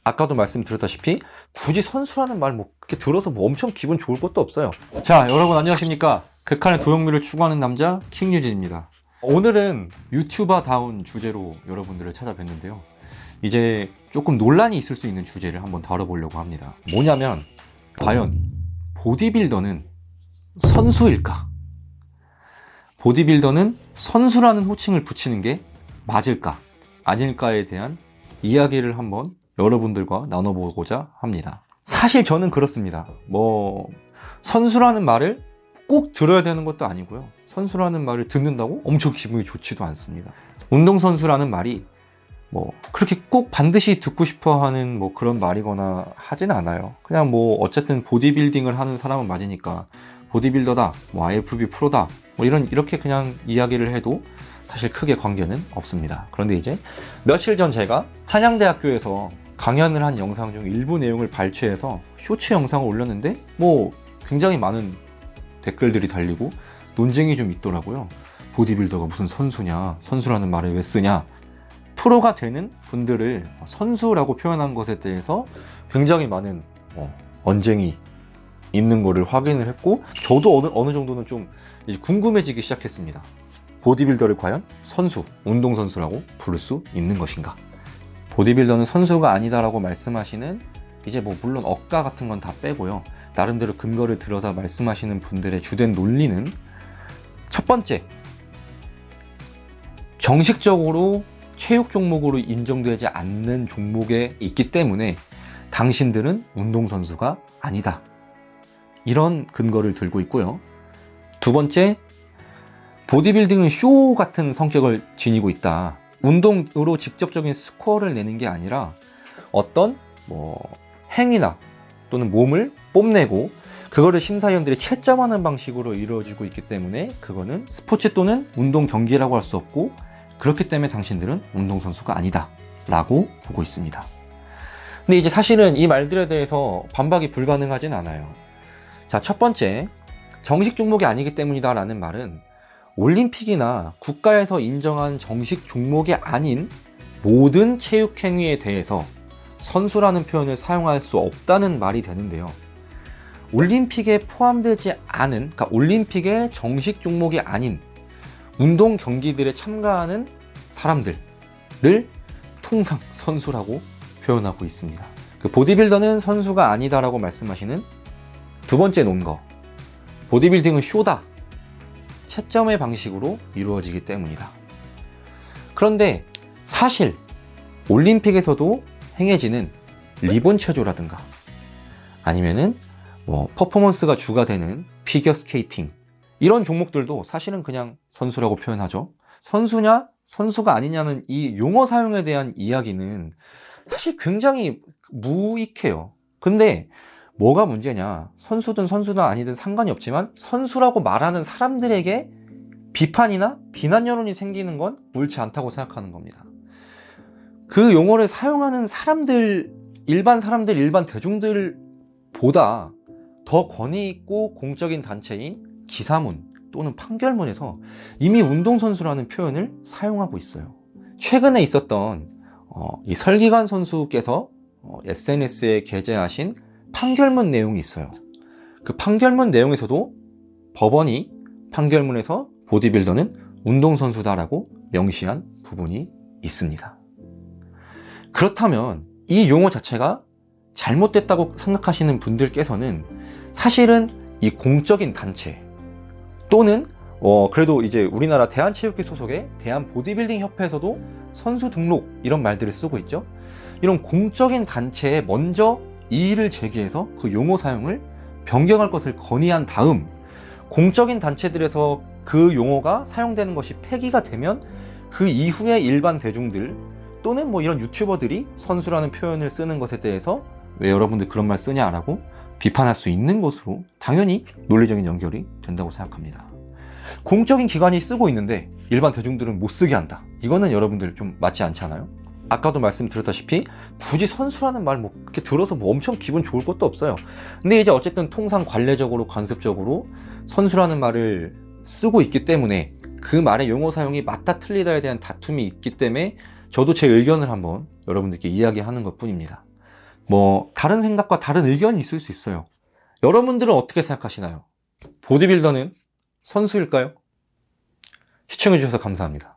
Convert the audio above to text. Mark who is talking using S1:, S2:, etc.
S1: 아까도 말씀드렸다시피 굳이 선수라는 말 뭐 그렇게 들어서 뭐 엄청 기분 좋을 것도 없어요. 자, 여러분 안녕하십니까? 극한의 도형미를 추구하는 남자 킹유진입니다. 오늘은 유튜버다운 주제로 여러분들을 찾아뵀는데요. 이제 조금 논란이 있을 수 있는 주제를 한번 다뤄보려고 합니다. 뭐냐면 과연 보디빌더는 선수일까? 보디빌더는 선수라는 호칭을 붙이는 게 맞을까? 아닐까에 대한 이야기를 한번 여러분들과 나눠보고자 합니다. 사실 저는 그렇습니다. 선수라는 말을 꼭 들어야 되는 것도 아니고요. 선수라는 말을 듣는다고 엄청 기분이 좋지도 않습니다. 운동선수라는 말이 그렇게 꼭 반드시 듣고 싶어 하는 그런 말이거나 하진 않아요. 그냥 어쨌든 보디빌딩을 하는 사람은 맞으니까 보디빌더다, IFBB 프로다, 이렇게 그냥 이야기를 해도 사실 크게 관계는 없습니다. 그런데 이제 며칠 전 제가 한양대학교에서 강연을 한 영상 중 일부 내용을 발췌해서 쇼츠 영상을 올렸는데 굉장히 많은 댓글들이 달리고 논쟁이 좀 있더라고요. 보디빌더가 무슨 선수냐, 선수라는 말을 왜 쓰냐, 프로가 되는 분들을 선수라고 표현한 것에 대해서 굉장히 많은 언쟁이 있는 거를 확인을 했고, 저도 어느 정도는 좀 이제 궁금해지기 시작했습니다. 보디빌더를 과연 선수, 운동선수라고 부를 수 있는 것인가? 보디빌더는 선수가 아니다라고 말씀하시는, 이제 물론 억가 같은 건 다 빼고요, 나름대로 근거를 들어서 말씀하시는 분들의 주된 논리는, 첫 번째, 정식적으로 체육 종목으로 인정되지 않는 종목에 있기 때문에 당신들은 운동선수가 아니다, 이런 근거를 들고 있고요. 두 번째, 보디빌딩은 쇼 같은 성격을 지니고 있다. 운동으로 직접적인 스코어를 내는 게 아니라 어떤 행위나 또는 몸을 뽐내고 그거를 심사위원들이 채점하는 방식으로 이루어지고 있기 때문에 그거는 스포츠 또는 운동 경기라고 할 수 없고, 그렇기 때문에 당신들은 운동선수가 아니다 라고 보고 있습니다. 근데 이제 사실은 이 말들에 대해서 반박이 불가능하진 않아요. 자, 첫 번째, 정식 종목이 아니기 때문이다 라는 말은 올림픽이나 국가에서 인정한 정식 종목이 아닌 모든 체육 행위에 대해서 선수라는 표현을 사용할 수 없다는 말이 되는데요. 올림픽에 포함되지 않은, 그러니까 올림픽의 정식 종목이 아닌 운동 경기들에 참가하는 사람들을 통상 선수라고 표현하고 있습니다. 보디빌더는 선수가 아니다라고 말씀하시는 두 번째 논거, 보디빌딩은 쇼다, 채점의 방식으로 이루어지기 때문이다. 그런데 사실 올림픽에서도 행해지는 리본 체조라든가 아니면은 퍼포먼스가 주가 되는 피겨 스케이팅, 이런 종목들도 사실은 그냥 선수라고 표현하죠. 선수냐 선수가 아니냐는 이 용어 사용에 대한 이야기는 사실 굉장히 무익해요. 근데 뭐가 문제냐, 선수든 선수든 아니든 상관이 없지만 선수라고 말하는 사람들에게 비판이나 비난 여론이 생기는 건 옳지 않다고 생각하는 겁니다. 그 용어를 사용하는 사람들, 일반 대중들보다 더 권위 있고 공적인 단체인 기사문 또는 판결문에서 이미 운동선수라는 표현을 사용하고 있어요. 최근에 있었던 이 설기관 선수께서 SNS에 게재하신 판결문 내용이 있어요. 그 판결문 내용에서도 법원이 판결문에서 보디빌더는 운동선수다라고 명시한 부분이 있습니다. 그렇다면 이 용어 자체가 잘못됐다고 생각하시는 분들께서는 사실은 이 공적인 단체 또는 그래도 이제 우리나라 대한체육회 소속의 대한보디빌딩협회에서도 선수 등록, 이런 말들을 쓰고 있죠. 이런 공적인 단체에 먼저 이의를 제기해서 그 용어 사용을 변경할 것을 건의한 다음, 공적인 단체들에서 그 용어가 사용되는 것이 폐기가 되면 그 이후에 일반 대중들 또는 이런 유튜버들이 선수라는 표현을 쓰는 것에 대해서 왜 여러분들 그런 말 쓰냐라고 비판할 수 있는 것으로 당연히 논리적인 연결이 된다고 생각합니다. 공적인 기관이 쓰고 있는데 일반 대중들은 못 쓰게 한다, 이거는 여러분들 좀 맞지 않지 않아요? 아까도 말씀드렸다시피 굳이 선수라는 말 그렇게 들어서 엄청 기분 좋을 것도 없어요. 근데 이제 어쨌든 통상 관례적으로 관습적으로 선수라는 말을 쓰고 있기 때문에 그 말의 용어 사용이 맞다 틀리다에 대한 다툼이 있기 때문에 저도 제 의견을 한번 여러분들께 이야기하는 것 뿐입니다. 뭐 다른 생각과 다른 의견이 있을 수 있어요. 여러분들은 어떻게 생각하시나요? 보디빌더는 선수일까요? 시청해주셔서 감사합니다.